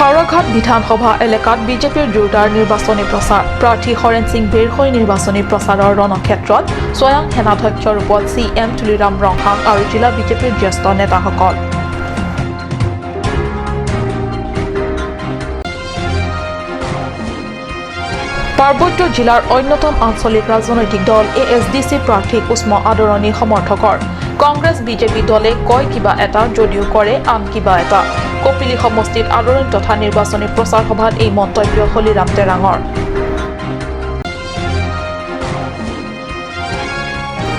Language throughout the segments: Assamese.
হাওড়াঘাট বিধানসভা এলেকাত বিজেপিৰ জোৰদাৰ নিৰ্বাচনী প্ৰচাৰ প্ৰাৰ্থী হৰেণ সিং বেৰহৈ নিৰ্বাচনী প্ৰচাৰৰ ৰণক্ষেত্ৰত স্বয়ং সেনাধ্যক্ষ ৰূপত CM তুলিৰাম ৰংহাং আৰু জিলা বিজেপিৰ জ্যেষ্ঠ নেতাসকল পাৰ্বত্য জিলাৰ অন্যতম আঞ্চলিক ৰাজনৈতিক দল ASDC প্ৰাৰ্থীক উষ্ম আদৰণি সমৰ্থকৰ কংগ্ৰেছ বিজেপি দলে কয় কিবা এটা যদিও কৰে আন কিবা এটা কপিলি সমষ্টিত আদৰণি তথা নিৰ্বাচনী প্ৰচাৰ সভাত এই মন্তব্য হলিৰাম তেৰাঙৰ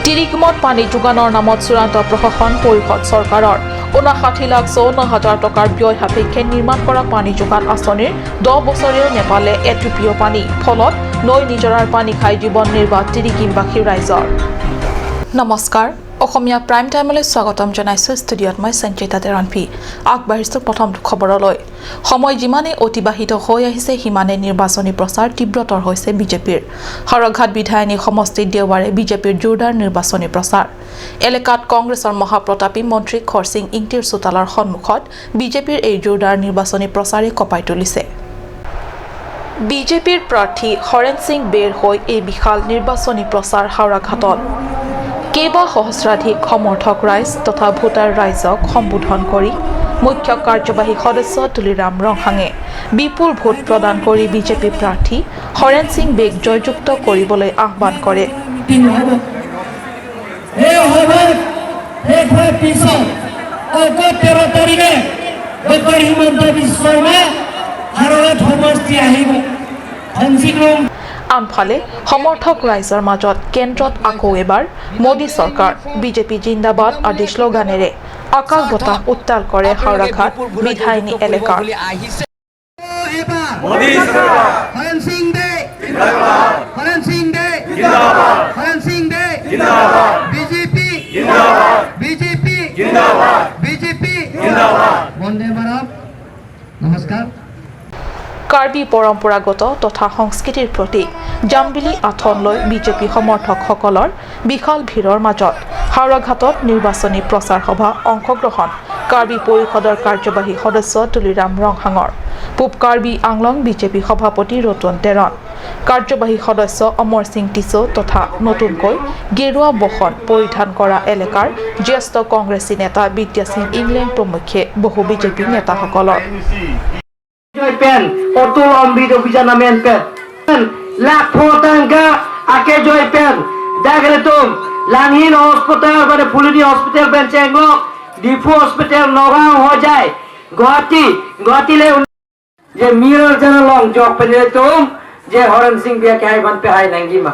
তিৰিকুমত পানী যোগানৰ নামত চূড়ান্ত প্ৰশাসন পৰিষদ চৰকাৰৰ 59,54,000 টকাৰ ব্যয় সাপেক্ষে নিৰ্মাণ কৰা পানী যোগান আঁচনিৰ 10 বছৰীয়া নেপালে এটুপিও পানী ফলত নৈ নিজৰাৰ পানী খাই জীৱন নিৰ্বাহ তিৰিকিমবাসী ৰাইজৰ নমস্কাৰ অসমীয়া প্ৰাইম টাইমলৈ স্বাগতম জনাইছো ষ্টুডিঅত মই সঞ্চিতা তেৰণপি আগবাঢ়িছো প্ৰথম খবৰলৈ সময় যিমানে অতিবাহিত হৈ আহিছে সিমানে নিৰ্বাচনী প্ৰচাৰ তীব্ৰতৰ হৈছে বিজেপিৰ হাওড়াঘাট বিধায়নী সমষ্টিত দেওবাৰে বিজেপিৰ জোৰদাৰ নিৰ্বাচনী প্ৰচাৰ এলেকাত কংগ্ৰেছৰ মহাপ্ৰতাপী মন্ত্ৰী খৰসিং ইংটিৰ চোতালৰ সন্মুখত বিজেপিৰ এই জোৰদাৰ নিৰ্বাচনী প্ৰচাৰে কপাই তুলিছে বিজেপিৰ প্ৰাৰ্থী হৰেণ সিং বেৰহৈ এই বিশাল নিৰ্বাচনী প্ৰচাৰ হাওড়াঘাটত কেইবা সহস্ৰাধিক সমৰ্থক ৰাইজ তথা ভোটাৰ ৰাইজক সম্বোধন কৰি মুখ্য কাৰ্যবাহী সদস্য তুলিৰাম ৰংহাঙে বিপুল ভোট প্ৰদান কৰি বিজেপি প্ৰাৰ্থী হৰেণ সিং বেগ জয়যুক্ত কৰিবলৈ আহ্বান কৰে আনফালে সমৰ্থক ৰাইজৰ মাজত কেন্দ্ৰত আকৌ এবাৰ মোদী চৰকাৰ বিজেপি জিন্দাবাদ আদি শ্লোগানেৰে আকাশ বতাহ উত্তাল কৰে হাওড়াঘাট বিধায়নী এলেকাৰ নমস্কাৰ কাৰ্বি পৰম্পৰাগত তথা সংস্কৃতিৰ প্ৰতীক জাম্বিলি আথনলৈ বিজেপি সমৰ্থকসকলৰ বিশাল ভিৰৰ মাজত হাওড়াঘাটত নিৰ্বাচনী প্ৰচাৰ সভা অংশগ্ৰহণ কাৰ্বি পৰিষদৰ কাৰ্যবাহী সদস্য তুলিৰাম ৰংহাঙৰ পূব কাৰ্বি আংলং বিজেপি সভাপতি ৰতন তেৰণ কাৰ্যবাহী সদস্য অমৰ সিং টিছো তথা নতুনকৈ গেৰুৱা বসন পৰিধান কৰা এলেকাৰ জ্যেষ্ঠ কংগ্ৰেছী নেতা বিদ্যা সিং ইংলেণ্ড প্ৰমুখ্যে বহু বিজেপি নেতাসকলৰ Pen, otul ombid obijan amen pen. Lakho tangka ake joy pen. Dagre tum langhin hospital pada Fulini hospital pen Chenglok, Difu hospital Nogam ho jai. Guwahati le je mirror jana long jok pen tum je Haren Singh bia kai ban pe hai nangi ma.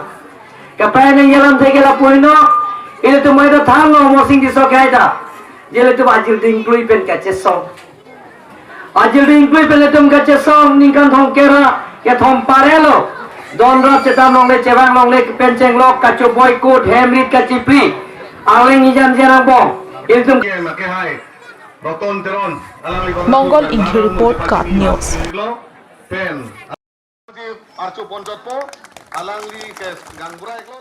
Kapai nang yalam theke la poino ile tu moi do thang no mo sing di so kai da. Je le tu ajil ding plui pen ka chesong. Ajil ring plui peletum ka chesong ningkan thong kera ke thom parelo donra chetam long le chewang long le penceng lok ka choboy kut hemrit ka chipri angling ijan janang bong iltum make hai roton teron মংগল ইংঘি ৰিপৰ্ট কাট news pen archu ponjotpo alangli ke gangbura eklo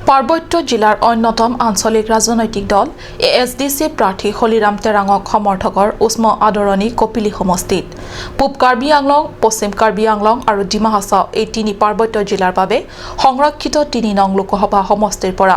পাৰ্বত্য জিলাৰ অন্যতম আঞ্চলিক ৰাজনৈতিক দল ASDC প্ৰাৰ্থী হলিৰাম তেৰাঙক সমৰ্থকৰ উষ্ম আদৰণি কপিলি সমষ্টিত পূব কাৰ্বি আংলং পশ্চিম কাৰ্বি আংলং আৰু ডিমা হাছাও এই তিনি পাৰ্বত্য জিলাৰ বাবে সংৰক্ষিত 3 নং লোকসভা সমষ্টিৰ পৰা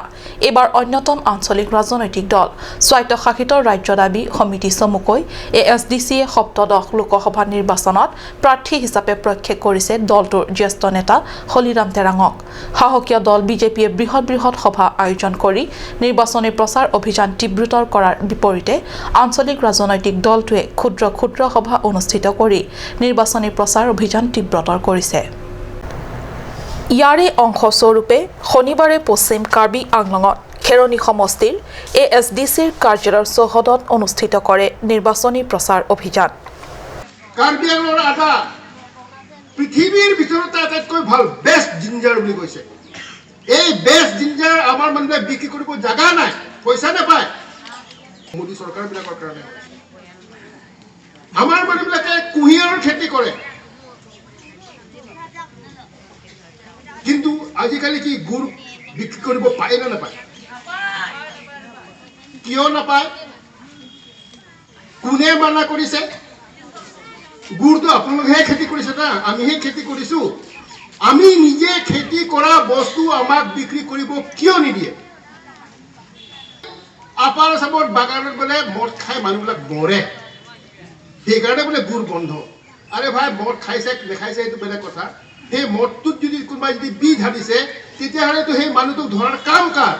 এবাৰ অন্যতম আঞ্চলিক ৰাজনৈতিক দল স্বায়ত্তশাসিত ৰাজ্য দাবী সমিতি চমুকৈ ASDCয়ে সপ্তদশ লোকসভা নিৰ্বাচনত প্ৰাৰ্থী হিচাপে প্ৰক্ষেপ কৰিছে দলটোৰ জ্যেষ্ঠ নেতা হলিৰাম তেৰাঙক সাহসীয় দল বিজেপিয়ে বৃহৎ সভা আয়োজন কৰি নিৰ্বাচনী প্ৰচাৰ অভিযান তীব্ৰতৰ কৰাৰ বিপৰীতে আঞ্চলিক ৰাজনৈতিক দলটোৱে ক্ষুদ্ৰ সভা অনুষ্ঠিত কৰি নিৰ্বাচনী প্ৰচাৰ অভিযান তীব্ৰতৰ কৰিছে ইয়াৰে অংশস্বৰূপে শনিবাৰে পশ্চিম কাৰ্বি আংলঙত খেৰণী সমষ্টিৰ ASDCৰ কাৰ্যালয়ৰ চৌহদত অনুষ্ঠিত কৰে নিৰ্বাচনী প্ৰচাৰ অভিযান কাৰ্বি আংলঙৰ আটা পৃথিৱীৰ ভিতৰত আটাইতকৈ ভাল বেষ্ট জিঞ্জাৰ বুলি কৈছে এই বেষ্ট জিঞ্জাৰ আমাৰ মানুহে বিক্ৰী কৰিব জাগা নাই পইচা নাপায় মোদী চৰকাৰ বিলাকৰ কাৰণে আমাৰ মানুহবিলাকে কুঁহিয়াৰৰ খেতি কৰে কিন্তু আজিকালি কি গুড় বিক্ৰী কৰিব পায় না নাপায় কিয় নাপায় কোনে মানা কৰিছে গুড়টো আপোনালোকেহে খেতি কৰিছে না আমিহে খেতি কৰিছোঁ আমি নিজে খেতি কৰা বস্তু আমাক বিক্ৰী কৰিব কিয় নিদিয়ে আপাৰ আসামত বাগানত গ'লে মদ খাই মানুহবিলাক মৰে সেইকাৰণে বোলে গুড় বন্ধ আৰে ভাই মদ খাইছে নেখাইছে এইটো বেলেগ কথা সেই মদটোত যদি কোনোবাই যদি বি ঢালিছে তেতিয়াহ'লেতো সেই মানুহটোক ধৰাৰ কাম কাৰ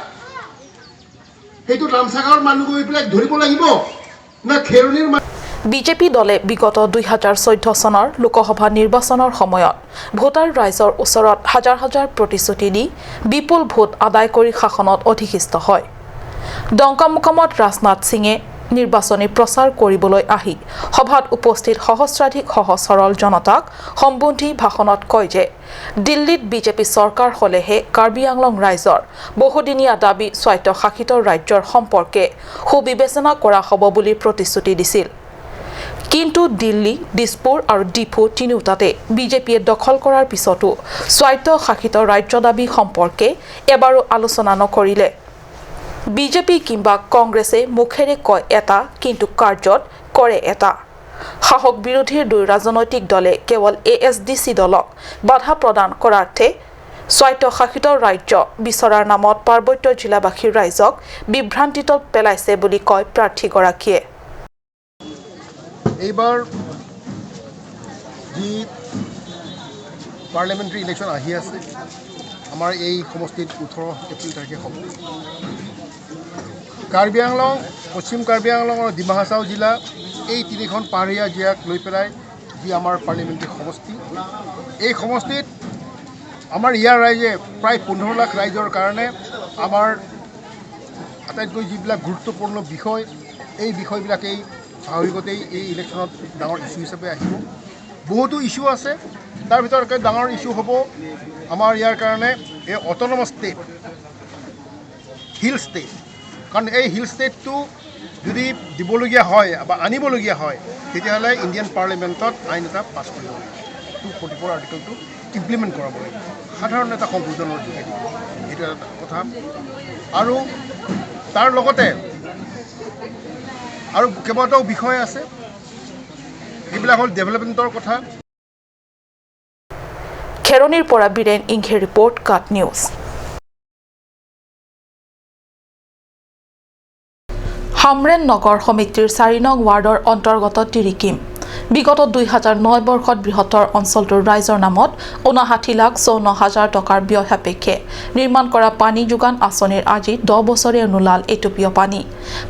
সেইটো নামচাগাঁৱৰ মানুহ গৈ পেলাই ধৰিব লাগিব না খেৰণিৰ বিজেপি দলে বিগত 2014 চনৰ লোকসভা নিৰ্বাচনৰ সময়ত ভোটাৰ ৰাইজৰ ওচৰত হাজাৰ হাজাৰ প্ৰতিশ্ৰুতি দি বিপুল ভোট আদায় কৰি শাসনত অধিষ্ঠিত হয় ডংকামুকামত ৰাজনাথ সিঙে নিৰ্বাচনী প্ৰচাৰ কৰিবলৈ আহি সভাত উপস্থিত সহস্ৰাধিক সহজ সৰল জনতাক সম্বোধি ভাষণত কয় যে দিল্লীত বিজেপি চৰকাৰ হলেহে কাৰ্বি আংলং ৰাইজৰ বহুদিনীয়া দাবী স্বায়ত্তশাসিত ৰাজ্যৰ সম্পৰ্কে সুবিবেচনা কৰা হ'ব বুলি প্ৰতিশ্ৰুতি দিছিল কিন্তু দিল্লী দিছপুৰ আৰু ডিফু তিনিওটাতে বিজেপিয়ে দখল কৰাৰ পিছতো স্বায়ত্তশাসিত ৰাজ্য দাবী সম্পৰ্কে এবাৰো আলোচনা নকৰিলে বিজেপি কিংবা কংগ্ৰেছে মুখেৰে কয় এটা কিন্তু কাৰ্যত কৰে এটা শাসক বিৰোধীৰ দুই ৰাজনৈতিক দলে কেৱল এএছডিসি দলক বাধা প্ৰদান কৰাৰ্থে স্বায়ত্তশাসিত ৰাজ্য বিচৰাৰ নামত পাৰ্বত্য জিলাবাসীৰ ৰাইজক বিভ্ৰান্তিত পেলাইছে বুলি কয় প্ৰাৰ্থীগৰাকীয়ে এইবাৰ যি পাৰ্লিয়ামেণ্টাৰী ইলেকশ্যন আহি আছে আমাৰ এই সমষ্টিত 18 এপ্ৰিল তাৰিখে হ'ব কাৰ্বি আংলং পশ্চিম কাৰ্বি আংলং আৰু ডিমা হাছাও জিলা এই তিনিখন পাহাৰীয়া জিলাক লৈ পেলাই যি আমাৰ পাৰ্লিয়ামেণ্টাৰী সমষ্টি এই সমষ্টিত আমাৰ ইয়াৰ ৰাইজে প্ৰায় 15 লাখ ৰাইজৰ কাৰণে আমাৰ আটাইতকৈ যিবিলাক গুৰুত্বপূৰ্ণ বিষয় এই বিষয়বিলাকেই স্বাভাৱিকতেই এই ইলেকশ্যনত ডাঙৰ ইছ্যু হিচাপে আহিব বহুতো ইছ্যু আছে তাৰ ভিতৰত ডাঙৰ ইছ্যু হ'ব আমাৰ ইয়াৰ কাৰণে এই অট'নমাছ ষ্টেট হিল ষ্টেট কাৰণ এই হিল ষ্টেটটো যদি দিবলগীয়া হয় বা আনিবলগীয়া হয় তেতিয়াহ'লে ইণ্ডিয়ান পাৰ্লিয়ামেণ্টত আইন এটা পাছ কৰিব লাগিব 244 আৰ্টিকলটো ইমপ্লিমেণ্ট কৰাব লাগিব সাধাৰণ এটা সংশোধনৰ যোগেদি এইটো এটা কথা আৰু তাৰ লগতে আৰু কেইবাটাও বিষয় আছে এইবিলাক হ'ল ডেভেলপমেণ্টৰ কথা খেৰণিৰ পৰা বীৰেন ইংঘে ৰিপৰ্ট কাট নিউজ হামৰেন নগৰ সমিতিৰ 4 নং ৱাৰ্ডৰ অন্তৰ্গত তিৰিকিম বিগত 2009 বৰ্ষত বৃহত্তৰ অঞ্চলটোৰ ৰাইজৰ নামত 59,54,000 টকাৰ ব্যয় সাপেক্ষে নিৰ্মাণ কৰা পানী যোগান আঁচনিৰ আজি 10 বছৰীয়া নোলাল এটুপিয় পানী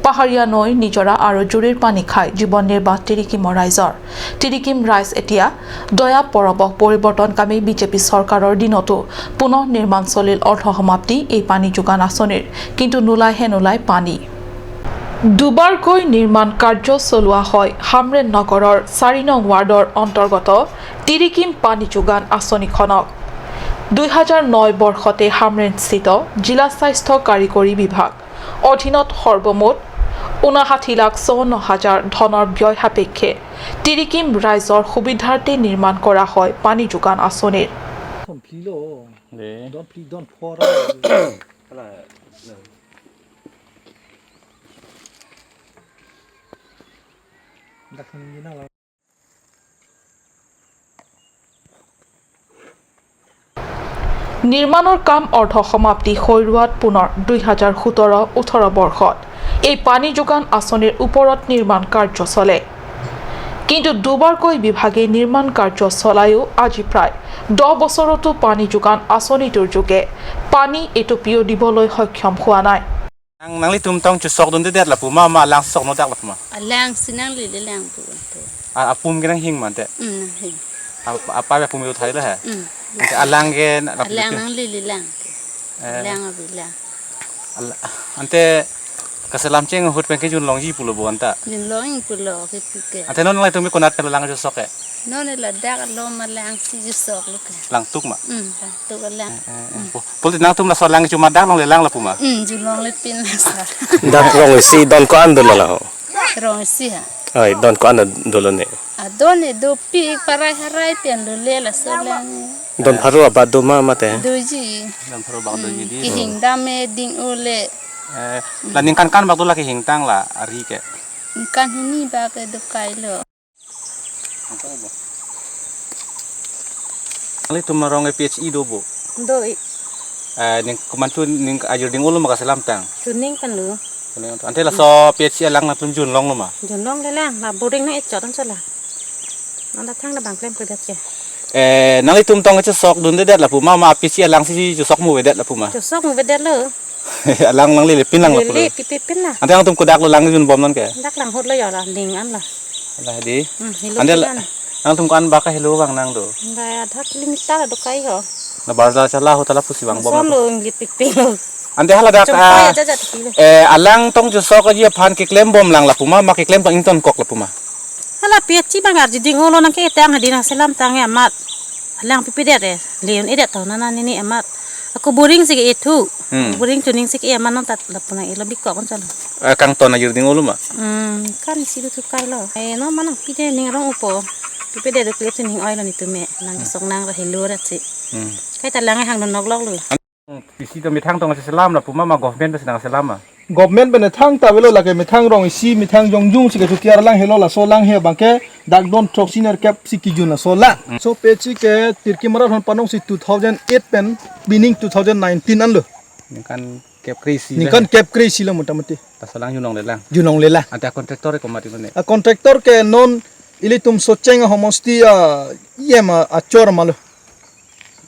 পাহাৰীয়া নৈ নিজৰা আৰু জুৰিৰ পানী খাই জীৱন নিৰ্বাহ তিৰিকিমৰ ৰাইজৰ তিৰিকিম ৰাইজ এতিয়া দয়া পৰবশ পৰিৱৰ্তনকামী বিজেপি চৰকাৰৰ দিনতো পুনৰ নিৰ্মাণ চলিল অৰ্ধসমাপ্তি এই পানী যোগান আঁচনিৰ কিন্তু নোলাই পানী দুবাৰকৈ নিৰ্মাণ কাৰ্য চলোৱা হয় হামৰেন নগৰৰ 4 নং ৱাৰ্ডৰ অন্তৰ্গত তিৰিকিম পানী যোগান আঁচনিখনক 2009 বৰ্ষতে হামৰেনস্থিত জিলা স্বাস্থ্য কাৰিকৰী বিভাগ অধীনত সৰ্বমুঠ 59,54,000 ধনৰ ব্যয় সাপেক্ষে তিৰিকিম ৰাইজৰ সুবিধাৰ্থে নিৰ্মাণ কৰা হয় পানী যোগান আঁচনিৰ নিৰ্মাণৰ কাম অৰ্ধসমাপ্তি হৈ ৰোৱাত পুনৰ 2017-18 বৰ্ষত এই পানী যোগান আঁচনিৰ ওপৰত নিৰ্মাণ কাৰ্য চলে কিন্তু দুবাৰকৈ বিভাগে নিৰ্মাণ কাৰ্য চলায়ো আজি প্ৰায় 10 বছৰতো পানী যোগান আঁচনিটোৰ যোগে পানী এটুপিও দিবলৈ সক্ষম হোৱা নাই Nangli tumtong chusok dun det la puma ma lang sok no dak la puma. Lang sinang lili lang tu. Apum genang hing man te. Hing. Apa ya pum yu thai la ha. Alang gen Lang nang lili lang. Lang abi lang. Ante kasalam cheng hut pen ke jun long ji pulo bo anta. Jun long pulo ke ke. Ante non lai tumi konat kan lang chusok e. Non la dak lo ma lang si jusok lu ke. Lang tuk ma. Tuk lang. Pulti nang tum la so lang cuma dak long le lang la puma. Jun long le pin la sa. Dan rong si don ko ando la ho. Rong si ha. Ai don ko ando dolo ne. Adon e do pi parai harai pen lo le la so lang. Don haru apa do mama te. Do ji. Dan paro bak do ji di. Ki hing dame ding ole. La ning kan bak do la ki hing tang la ari ke. Kan ni ba ke do kai lo. Ali tum rong PHE do bo. Doi Ning kemancu ning ajur ding ulum ka selam tang. tuning kan lu. Ante la so PHE lang na tum jun long luma. Jonong le lang la boring na et chotan sala. Nanda thang na bang klem ke det ke. Nang tum tong cha sok dun det la pu ma PHE lang si ju sok mu we det la pu ma. Jo sok mu vedet lo. Lang lang le pin lang la pu. Le pipi pin la. Ante ang tum kudak lo lang jun bom non ke. Dak lang hot lo ya la ling an la. La di. Hello Ante kan. ang tum kan ba ka hello bang nang do. Nda thak limita la do kai ho. Na barza cha la ho tala pusi bang bom. Som lo ngit pipi lo. Ante hala dak Jompa ja ja tipi lo. alang tong ju sok aja phan ke klem bom lang la pu ma ke klem tong ington kok la pu ma. Hala piaci bang arji ding holo nang ke tang hadina selam tang ya mat. Lang pipi det leon edet to nana nini amat. Aku boring sik itu. Boring tuning sik amat non tat la puna ilo bikko kon sala. Kang ton ajur ding ulum ma. Kan situ tu kai lo. No manang pide ning rong upo. Pipi det klep ning oil ni tu me nang sok nang ra helo rat si. Kai ta lang hang don nok lok lo. Pisi to mi thang tong selam la pu ma government ba sinang selam ma. Government bene thang ta belo lage mithang rong si mithang jong jung si ke tukiar lang helo la so lang he bangke dak don toxiner cap sikijun la so la so pechi ke tirki marar hon panong si 2008 pen beginning 2019 an lo Kan kep krisi. nikan cap crazy la motamati Pasalang junong le lang. junong lela Ante kontraktor ko mati ne. a contractor ke non ilitum socheng homosti yema a chor malo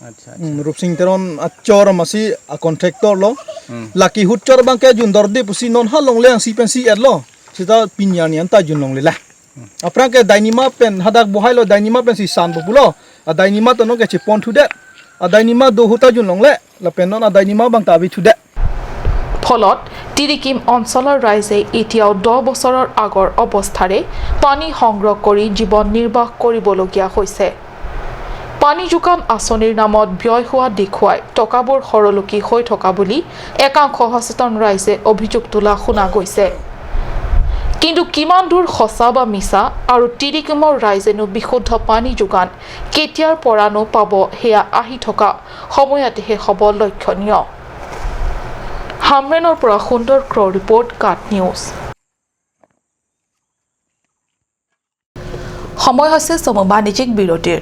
Acha. rupsing teron a chor masi a contractor lo laki hut chor bangke jun dordi pusi non halong le si pen si lo sita pinyani anta junong lela aprang ke dynama pen hadak bohai lo dynama pen si san bulo a dynama to no ke chipon thu de a dynama do huta junong le la pen non a dynama bang ta bi thu de ফলত তিৰিকিম অঞ্চলৰ ৰাইজে এতিয়াও 10 বছৰৰ আগৰ অৱস্থাৰে পানী সংগ্ৰহ কৰি জীৱন নিৰ্বাহ কৰিবলগীয়া হৈছে পানী যোগান আঁচনিৰ নামত ব্যয় হোৱা দেখুৱাই টকাবোৰ হৰলুকি হৈ থকা বুলি একাংশ সচেতন ৰাইজে অভিযোগ তোলা শুনা গৈছে কিন্তু কিমান দূৰ সঁচা বা মিছা আৰু তিৰিকিমৰ ৰাইজেনো বিশুদ্ধ পানী যোগান কেতিয়াৰ পৰানো পাব হেয়া আহি থকা সময়তেহে হ'ব লক্ষণীয় হামৰেনৰ পৰা সুন্দৰ ক্ৰ ৰিপৰ্ট কাট নিউজ সময় হৈছে চমু বাণিজ্যিক বিৰতিৰ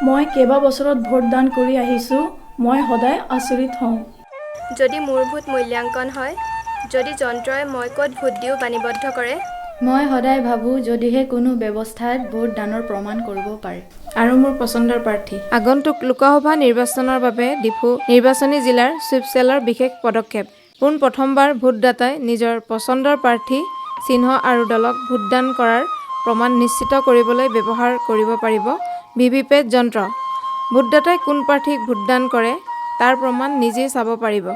মই কেইবা বছৰত ভোটদান কৰি আহিছোঁ মই সদায় আচৰিত হওঁ যদি মোৰ ভোট মূল্যাংকন হয় যদি যন্ত্ৰই মই ক'ত ভোট দিওঁ বাণীবদ্ধ কৰে মই সদায় ভাবোঁ যদিহে কোনো ব্যৱস্থাত ভোটদানৰ প্ৰমাণ কৰিব পাৰে আৰু মোৰ পচন্দৰ প্ৰাৰ্থী আগন্তুক লোকসভা নিৰ্বাচনৰ বাবে ডিফু নিৰ্বাচনী জিলাৰ চুইপ চেলৰ বিশেষ পদক্ষেপ পোনপ্ৰথমবাৰ ভোটদাতাই নিজৰ পচন্দৰ প্ৰাৰ্থী চিহ্ন আৰু দলক ভোটদান কৰাৰ প্ৰমাণ নিশ্চিত কৰিবলৈ ব্যৱহাৰ কৰিব পাৰিব ভিভিপেট যন্ত্ৰ ভোটদাতাই কোন প্ৰাৰ্থীক ভোটদান কৰে তাৰ প্ৰমাণ নিজেই চাব পাৰিব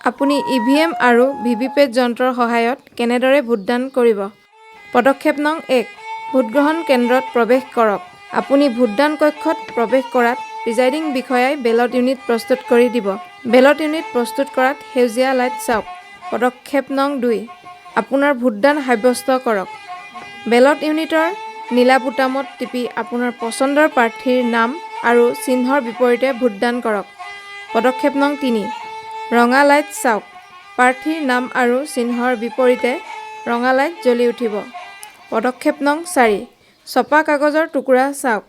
আপুনি ইভিএম আৰু ভিভিপেট যন্ত্ৰৰ সহায়ত কেনেদৰে ভোটদান কৰিব পদক্ষেপ নং 1 ভোটগ্ৰহণ কেন্দ্ৰত প্ৰৱেশ কৰক আপুনি ভোটদান কক্ষত প্ৰৱেশ কৰাত প্ৰিজাইডিং বিষয়াই বেলট ইউনিট প্ৰস্তুত কৰি দিব বেলট ইউনিট প্ৰস্তুত কৰাত সেউজীয়া লাইট চাওক পদক্ষেপ নং 2 আপোনাৰ ভোটদান সাব্যস্ত কৰক বেলট ইউনিটৰ নীলা বুটামত টিপি আপোনাৰ পচন্দৰ প্ৰাৰ্থীৰ নাম আৰু চিহ্নৰ বিপৰীতে ভোটদান কৰক পদক্ষেপ নং 3 ৰঙা লাইট চাওক প্ৰাৰ্থীৰ নাম আৰু চিহ্নৰ বিপৰীতে ৰঙা লাইট জ্বলি উঠিব পদক্ষেপ নং 4 ছপা কাগজৰ টুকুৰা চাওক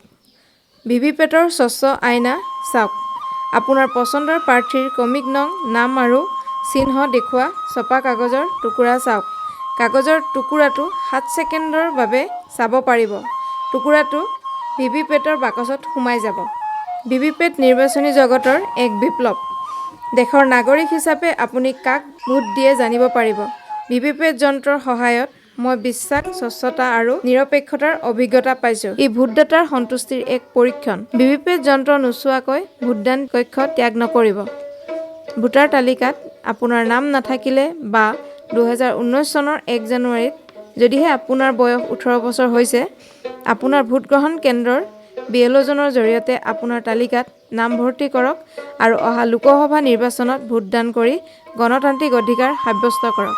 ভিভিপেটৰ স্বচ্ছ আইনা চাওক আপোনাৰ পচন্দৰ প্ৰাৰ্থীৰ ক্ৰমিক নং নাম আৰু চিহ্ন দেখুওৱা ছপা কাগজৰ টুকুৰা চাওক কাগজৰ টুকুৰাটো 7 ছেকেণ্ডৰ বাবে চাব পাৰিব টুকুৰাটো ভিভিপেটৰ বাকচত সোমাই যাব ভিভিপেট নিৰ্বাচনী জগতৰ এক বিপ্লৱ দেশৰ নাগৰিক হিচাপে আপুনি কাক ভোট দিয়ে জানিব পাৰিব ভিভিপেট যন্ত্ৰৰ সহায়ত মই বিশ্বাস স্বচ্ছতা আৰু নিৰপেক্ষতাৰ অভিজ্ঞতা পাইছোঁ ই ভোটদাতাৰ সন্তুষ্টিৰ এক পৰীক্ষণ ভিভিপেট যন্ত্ৰ নোচোৱাকৈ ভোটদান কক্ষ ত্যাগ নকৰিব ভোটাৰ তালিকাত আপোনাৰ নাম নাথাকিলে বা 2019 চনৰ 1 জানুৱাৰীত যদিহে আপোনাৰ বয়স 18 বছৰ হৈছে আপোনাৰ ভোটগ্ৰহণ কেন্দ্ৰৰ বিএলঅ'জনৰ জৰিয়তে আপোনাৰ তালিকাত নাম ভৰ্তি কৰক আৰু অহা লোকসভা নিৰ্বাচনত ভোটদান কৰি গণতান্ত্ৰিক অধিকাৰ সাব্যস্ত কৰক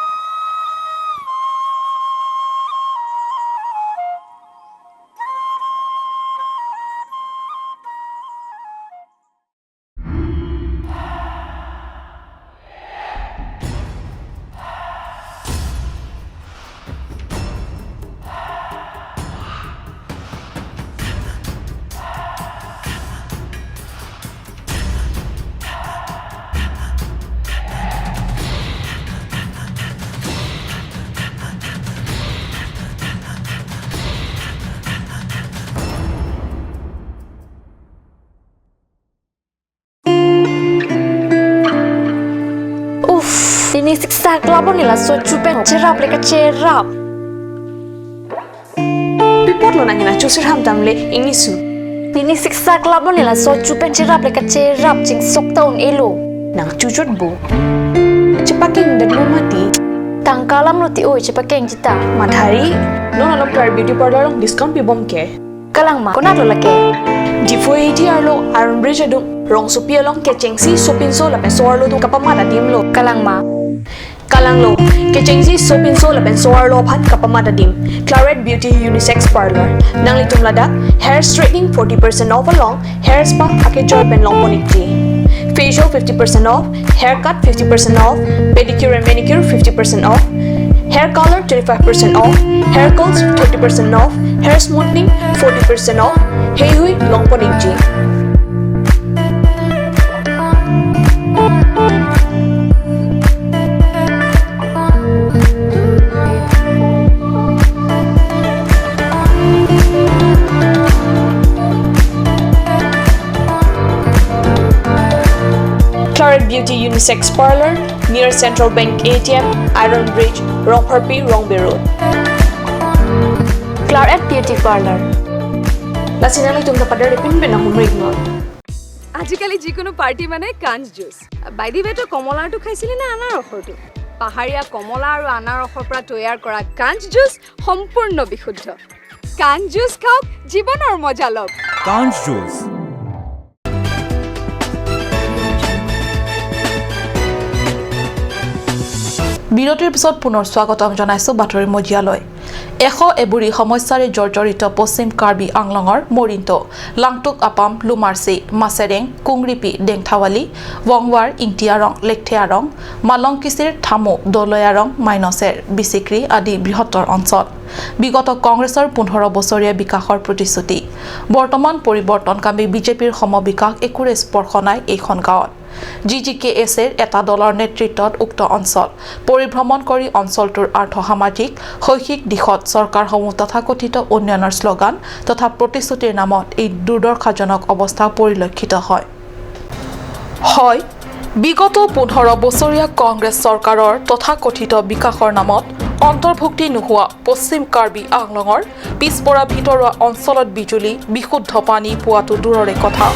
Nini siksa klabo nila so chupen cerap leka cerap. Pipot lo nangina chusir ham tamle ingisu. Nini siksa klabo nila so chupen cerap leka cerap cing sok taun elo. Nang cucut bu. Cepaking dan lu mati. Tangkalam lo ti oi cepakeng cita. Madhari, non alok tar beauty parlor long discount pi bom ke. Kalang ma konat lo lake. Di foi ti arlo Iron Bridge adung rong supi along ke cengsi sopin so la pe so arlo dung kapamada dim lo. Kalang ma. Kalang lo ke cengsi sopin so la pe so arlo phat kapamada dim. Claret Beauty Unisex Parlor. Nang litum lada hair straightening 40% off along hair spa ake joy pen long ponikti. Facial 50% off, haircut 50% off, pedicure and manicure 50% off, hair color 25% off, hair curls 30% off, hair smoothing 40% off, hey hui long ponikji. Claret Beauty Unisex Parlor near Central Bank ATM, Iron Bridge, Rongharpi, Rongbe Road. Claret Beauty Parlor. Lasinali tum tapada repin bena humrik no. আজিকালি যিকোনো পাৰ্টি মানে কাঞ্জ জুচ বাইদি বেটো কমলাটো খাইছিলি না আনাৰসটো পাহাৰীয়া কমলা আৰু আনাৰসৰ পৰা তৈয়াৰ কৰা কাঞ্জ জুচ সম্পূৰ্ণ বিশুদ্ধ কাঞ্জ জুচ খাওক জীৱনৰ মজা লওক কাঞ্জ জুচ বিৰতিৰ পিছত পুনৰ স্বাগতম জনাইছো বাতৰি মজিয়ালৈ এবুৰি সমস্যাৰে জৰ্জৰিত পশ্চিম কাৰ্বি আংলঙৰ মৰিন্ত লাংটুক আপাম লুমাৰচি মাছেৰেং কুংৰিপি ডেংথাৱালি বংৱাৰ ইংটিয়াৰং লেকথিয়াৰং মালংকিচিৰ থামু দলয়াৰং মাইনছেৰ বিচিক্ৰি আদি বৃহত্তৰ অঞ্চল বিগত কংগ্ৰেছৰ 15 বছৰীয়া বিকাশৰ প্ৰতিশ্ৰুতি বৰ্তমান পৰিৱৰ্তনকামী বিজেপিৰ সমবিকাশ একোৰে স্পৰ্শ নাই এইখন গাঁৱত GGKS-ৰ এটা দলৰ নেতৃত্বত উক্ত অঞ্চল পৰিভ্ৰমণ কৰি অঞ্চলটোৰ আৰ্থ-সামাজিক শৈক্ষিক দিশত চৰকাৰসমূহ তথাকথিত উন্নয়নৰ শ্লোগান তথা প্ৰতিশ্ৰুতিৰ নামত এই দুৰ্দশাজনক অৱস্থা পৰিলক্ষিত হয় বিগত 15 বছৰীয়া কংগ্ৰেছ চৰকাৰৰ তথাকথিত বিকাশৰ নামত অন্তৰ্ভুক্তি নোহোৱা পশ্চিম কাৰ্বি আংলঙৰ পিছপৰা ভিতৰুৱা অঞ্চলত বিজুলী বিশুদ্ধ পানী পোৱাটো দূৰৰে কথা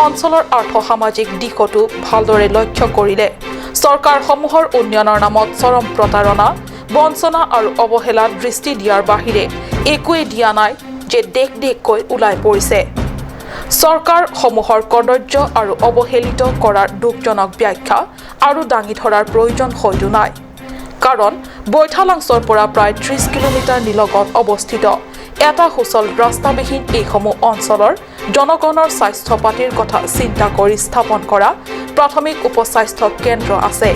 অঞ্চলৰ আৰ্থ-সামাজিক দিশটো ভালদৰে লক্ষ্য কৰিলে চৰকাৰসমূহৰ উন্নয়নৰ নামত চৰম প্ৰতাৰণা বঞ্চনা আৰু অৱহেলাত দৃষ্টি দিয়াৰ বাহিৰে একোৱে দিয়া নাই যে দেশ-দেশকৈ ওলাই পৰিছে চৰকাৰসমূহৰ কৰ্তব্য আৰু অৱহেলিত কৰাৰ দুখজনক ব্যাখ্যা আৰু দাঙি ধৰাৰ প্ৰয়োজন হয়তো নাই কাৰণ বৈঠালাংছৰ পৰা প্ৰায় 30 কিলোমিটাৰ নিলগত অৱস্থিত এটা সুচল ৰাস্তাবিহীন এইসমূহ অঞ্চলৰ জনগণৰ স্বাস্থ্য পাতিৰ কথা চিন্তা কৰি স্থাপন কৰা প্ৰাথমিক উপস্বাস্থ্য কেন্দ্ৰ আছে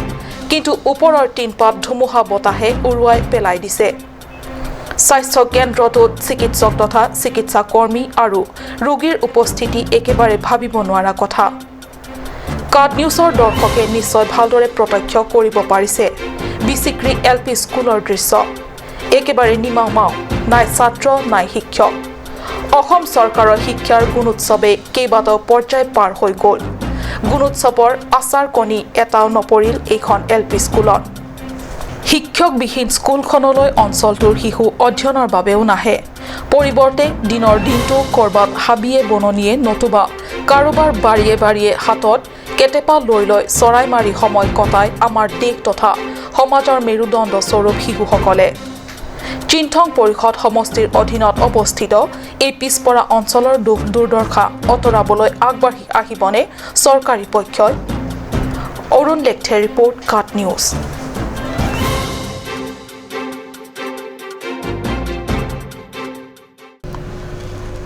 কিন্তু ওপৰৰ টিনপাত ধুমুহা বতাহে উৰুৱাই পেলাই দিছে স্বাস্থ্য কেন্দ্ৰটোত চিকিৎসক তথা চিকিৎসা কৰ্মী আৰু ৰোগীৰ উপস্থিতি একেবাৰে ভাবিব নোৱাৰা কথা কাট নিউজৰ দৰ্শকে নিশ্চয় ভালদৰে প্ৰত্যক্ষ কৰিব পাৰিছে বিচিক্ৰি এলপি স্কুলৰ দৃশ্য একেবাৰে নিমাও নাই ছাত্ৰ নাই শিক্ষক অসম চৰকাৰৰ শিক্ষাৰ গুণোৎসৱে কেইবাটাও পৰ্যায় পাৰ হৈ গ'ল গুণোৎসৱৰ আচাৰ কণী এটাও নপৰিল এইখন এলপি স্কুলত শিক্ষকবিহীন স্কুলখনলৈ অঞ্চলটোৰ শিশু অধ্যয়নৰ বাবেও নাহে পৰিৱৰ্তে দিনৰ দিনটো কৰবাত হাবিয়ে বননিয়ে নতুবা কাৰোবাৰ বাৰীয়ে হাতত কেটেপা লৈ চৰাই মাৰি সময় কটাই আমাৰ দেশ তথা সমাজৰ মেৰুদণ্ড স্বৰূপ শিশুসকলে চিন্থং পৰিষদ সমষ্টিৰ অধীনত অৱস্থিত এই পিছপৰা অঞ্চলৰ দুখ দুৰ্দশা অতৰাবলৈ আগবাঢ়ি আহিবনে চৰকাৰী পক্ষই অৰুণ লেকথে ৰিপৰ্ট কাট নিউজ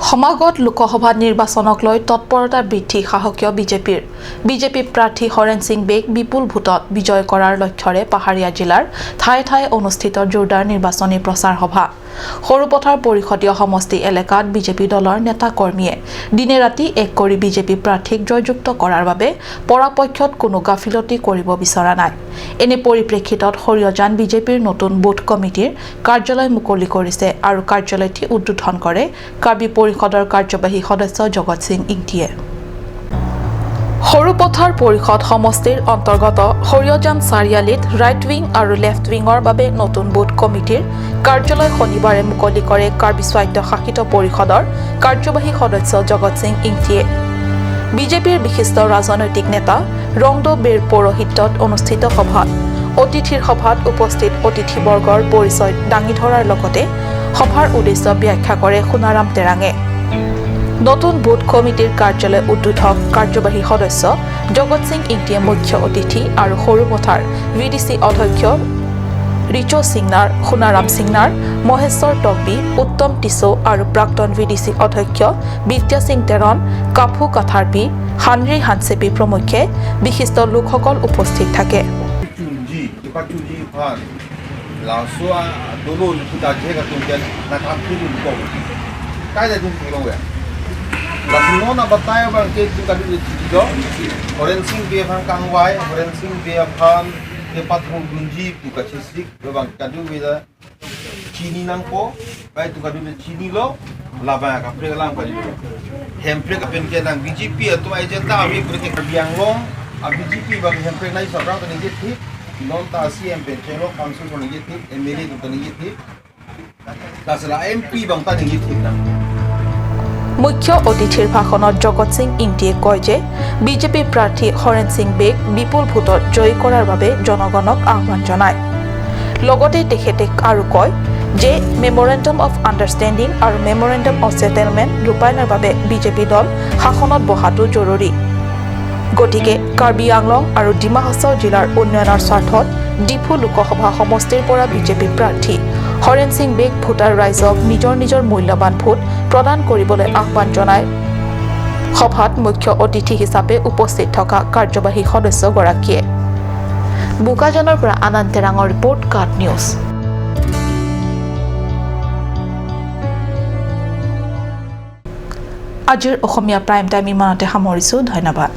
সমাগত লোকসভা নিৰ্বাচনক লৈ তৎপৰতা বৃদ্ধি সাহসীয় বিজেপি প্ৰাৰ্থী হৰেণ সিং বেগ বিপুল ভোটত বিজয় কৰাৰ লক্ষ্যৰে পাহাৰীয়া জিলাৰ ঠায়ে ঠায়ে অনুষ্ঠিত জোৰদাৰ নিৰ্বাচনী প্ৰচাৰ সভা সৰুপথাৰ পৰিষদীয় সমষ্টি এলেকাত বিজেপি দলৰ নেতা কৰ্মীয়ে দিনে ৰাতি এক কৰি বিজেপি প্ৰাৰ্থীক জয়যুক্ত কৰাৰ বাবে পৰাপক্ষত কোনো গাফিলতি কৰিব বিচৰা নাই এনে পৰিপ্ৰেক্ষিতত হৰিয়াজান বিজেপিৰ নতুন বুথ কমিটিৰ কাৰ্যালয় মুকলি কৰিছে আৰু কাৰ্যালয়টি উদ্বোধন কৰে কাৰ্বি পৰিষদৰ কাৰ্যবাহী সদস্য জগত সিং ইংটিয়ে সৰুপথাৰ পৰিষদ সমষ্টিৰ অন্তৰ্গত হৰিয়জান চাৰিআলিত ৰাইট উইং আৰু লেফ্ট উইঙৰ বাবে নতুন বুথ কমিটিৰ কাৰ্যালয় শনিবাৰে মুকলি কৰে কাৰ্বি স্বায়ত্তশাসিত পৰিষদৰ কাৰ্যবাহী সদস্য জগত সিং ইংতিয়ে। বিজেপিৰ বিশিষ্ট ৰাজনৈতিক নেতা ৰংদো বেৰ পৌৰোহিত্যত অনুষ্ঠিত সভাত অতিথিৰ সভাত উপস্থিত অতিথিবৰ্গৰ পৰিচয় দাঙি ধৰাৰ লগতে সভাৰ উদ্দেশ্য ব্যাখ্যা কৰে সোণাৰাম তেৰাঙে। নতুন বুথ কমিটিৰ কাৰ্যালয় উদ্বোধক কাৰ্যবাহী সদস্য জগত সিং ইংতিয়ে মুখ্য অতিথি আৰু সৰুপথাৰ VDC অধ্যক্ষ ৰিচো সিংনাৰ, সোণাৰাম সিংনাৰ, মহেশ্বৰ টকবি, উত্তম টিছো আৰু প্ৰাক্তন VDC অধ্যক্ষ বিদ্যা সিং তেৰণ, কাফু কাথাৰপি, হানৰি হানচেপি প্ৰমুখ্যে বিশিষ্ট লোকসকল উপস্থিত থাকে। Lasinona bataya bang ke tu kadu jido forensing be bang kangwai forensing be bang ke patron gunji tu kachisik bang kadu weda chini nangpo bai tu kadu chini lo laba ka prelam kali hempre ka pen ke nang BJP tu agenda ami berke biang long BJP bang hempre nai sarang tu ni thik non ta CM pen chelo council ko ni thik MLA tu ni thik kasala MP bang ta ni thik na মুখ্য অতিথিৰ ভাষণত জগত সিং ইংতিয়ে কয় যে বিজেপি প্ৰাৰ্থী হৰেণ সিং বেগ বিপুল ভোটত জয়ী কৰাৰ বাবে জনগণক আহ্বান জনায়। লগতে তেখেতে আৰু কয় যে মেমৰেণ্ডাম অফ আণ্ডাৰষ্টেণ্ডিং আৰু মেমৰেণ্ডাম অফ ছেটেলমেণ্ট ৰূপায়ণৰ বাবে বিজেপি দল শাসনত বহাটো জৰুৰী। গতিকে কাৰ্বি আংলং আৰু ডিমা হাছাও জিলাৰ উন্নয়নৰ স্বাৰ্থত ডিফু লোকসভা সমষ্টিৰ পৰা বিজেপি প্ৰাৰ্থী হৰেণ সিং বেগ ভোটাৰ ৰাইজক নিজৰ নিজৰ মূল্যৱান ভোট প্ৰদান কৰিবলৈ আহ্বান জনায়। সভাত মুখ্য অতিথি হিচাপে উপস্থিত থকা কাৰ্যবাহী সদস্যগৰাকীয়ে। বোকাজানৰ পৰা আনন্দ তেৰাঙৰ ৰিপৰ্ট, কাট নিউজ। আজিৰ অসমীয়া প্ৰাইম টাইম ইমানতে সামৰিছোঁ। ধন্যবাদ।